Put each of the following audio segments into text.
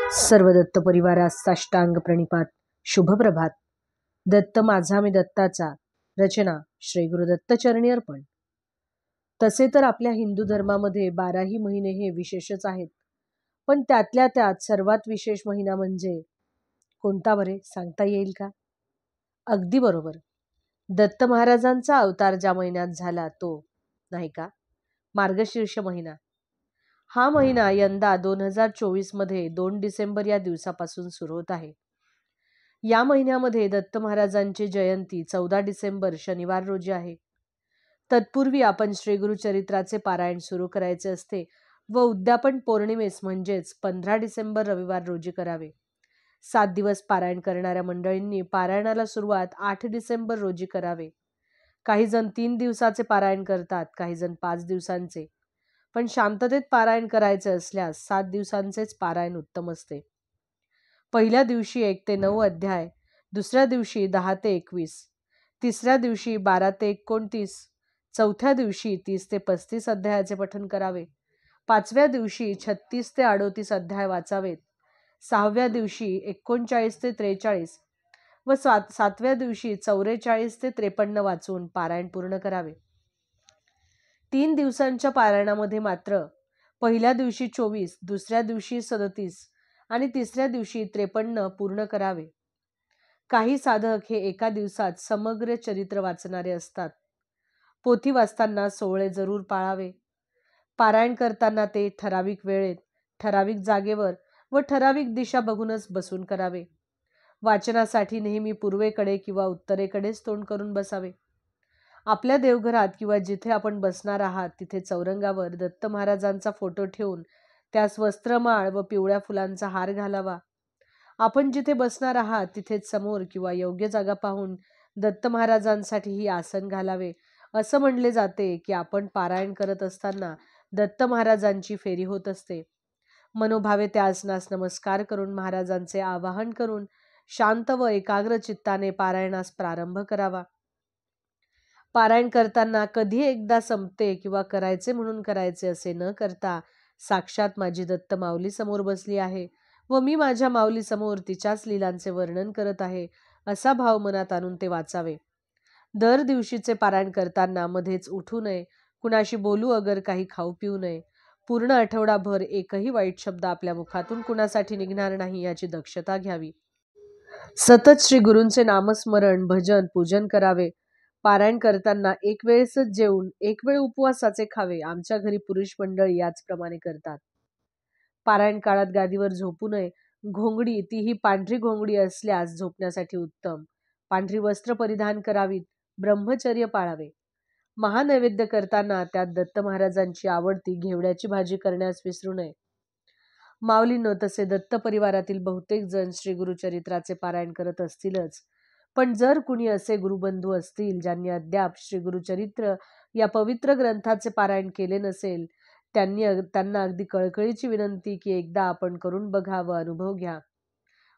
सर्व दत्त परिवारास साष्टांग प्रणिपात. शुभप्रभात. दत्त माझा मी दत्ताचा. रचना श्री गुरुदत्त चरणी अर्पण. तसे तर आपल्या हिंदू धर्मामध्ये 12ही महिने हे विशेषच आहेत, पण त्यातल्या त्यात सर्वात विशेष महिना म्हणजे कोणता बरे, सांगता येईल का? अगदी बरोबर, दत्त महाराजांचा अवतार ज्या महिन्यात झाला तो, नाही का, मार्गशीर्ष महिना. हा महिना यंदा 2024 मध्ये 2 डिसेंबर या दिवसापासून सुरू होत आहे. या महिन्यामध्ये दत्त महाराजांची जयंती 14 डिसेंबर शनिवार रोजी आहे. तत्पूर्वी आपण श्री गुरुचरित्राचे पारायण सुरू करायचे असते व उद्यापन पौर्णिमेस म्हणजेच 15 डिसेंबर रविवार रोजी करावे. 7 दिवस पारायण करणाऱ्या मंडळींनी पारायणाला सुरुवात 8 डिसेंबर रोजी करावे. काही जण 3 दिवसाचे पारायण करतात, काही जण 5 दिवसांचे. पण शांततेत पारायण करायचे असल्यास 7 दिवसांचेच पारायण उत्तम असते. पहिल्या दिवशी 1 ते 9 अध्याय, दुसऱ्या दिवशी 10 ते 21, तिसऱ्या दिवशी 12 ते 29, चौथ्या दिवशी 30 ते 35 अध्यायाचे पठण करावे. 5व्या दिवशी 36 ते 38 अध्याय वाचावेत. 6व्या दिवशी 39 ते 43 व 7व्या दिवशी 44 ते 53 वाचून पारायण पूर्ण करावे. 3 दिवसांच्या पारायणामध्ये मात्र पहिल्या दिवशी 24, दुसऱ्या दिवशी 37 आणि तिसऱ्या दिवशी 53 पूर्ण करावे. काही साधक हे एका दिवसात समग्र चरित्र वाचणारे असतात. पोथी वाचताना सोहळे जरूर पाळावे. पारायण करताना ते ठराविक वेळेत, ठराविक जागेवर व ठराविक दिशा बघूनच बसून करावे. वाचनासाठी नेहमी पूर्वेकडे किंवा उत्तरेकडेच तोंड करून बसावे. आपल्या देवघरात किंवा जिथे आपण बसणार आहात तिथे चौरंगावर दत्त महाराजांचा फोटो ठेवून त्यास वस्त्रमाळ व पिवळ्या फुलांचा हार घालावा. आपण जिथे बसणार आहात तिथेच समोर किंवा योग्य जागा पाहून दत्त महाराजांसाठीही आसन घालावे. असं म्हणले जाते की आपण पारायण करत असताना दत्त महाराजांची फेरी होत असते. मनोभावे त्या आसनास नमस्कार करून महाराजांचे आवाहन करून शांत व एकाग्र चित्ताने पारायणास प्रारंभ करावा. पारायण करताना कधी एकदा संपते किंवा करायचे म्हणून करायचे असे न करता साक्षात माझी दत्त माऊली समोर बसली आहे व मी माझ्या माऊली समोर तिच्याच लीलांचे वर्णन करत आहे असा भाव मनात आणून ते वाचावे. दर दिवशीचे पारायण करताना मध्येच उठू नये, कुणाशी बोलू अगर काही खाऊ पिऊ नये. पूर्ण आठवडाभर एकही वाईट शब्द आपल्या मुखातून कुणासाठी निघणार नाही याची दक्षता घ्यावी. सतत श्री गुरूंचे नामस्मरण, भजन, पूजन करावे. पारायण करताना एक वेळेसच जेवून एक वेळ उपवासाचे खावे. आमच्या घरी पुरुष मंडळी याचप्रमाणे करतात. पारायण काळात गादीवर झोपू नये. घोंगडी, तीही पांढरी घोंगडी असल्यास झोपण्यासाठी उत्तम. पांढरी वस्त्र परिधान करावीत. ब्रह्मचर्य पाळावे. महानैवेद्य करताना त्यात दत्त महाराजांची आवडती घेवड्याची भाजी करण्यास विसरू नये. माऊलींनो, तसे दत्त परिवारातील बहुतेक जण श्री गुरुचरित्राचे पारायण करत असतीलच, पण जर कुणी असे गुरुबंधू असतील ज्यांनी अद्याप श्री गुरुचरित्र या पवित्र ग्रंथाचे पारायण केले नसेल, त्यांना अगदी कळकळीची विनंती की एकदा आपण करून बघा व अनुभव घ्या.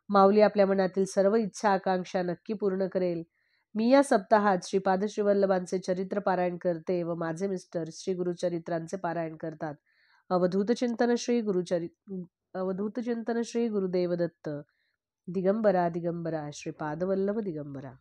माऊली आपल्या मनातील सर्व इच्छा आकांक्षा नक्की पूर्ण करेल. मी या सप्ताहात श्रीपाद श्रीवल्लभांचे चरित्र पारायण करते व माझे मिस्टर श्री गुरुचरित्रांचे पारायण करतात. अवधूत चिंतन श्री गुरुदेव दत्त. दिगंबरा दिगंबरा श्रीपाद वल्लभ दिगंबरा.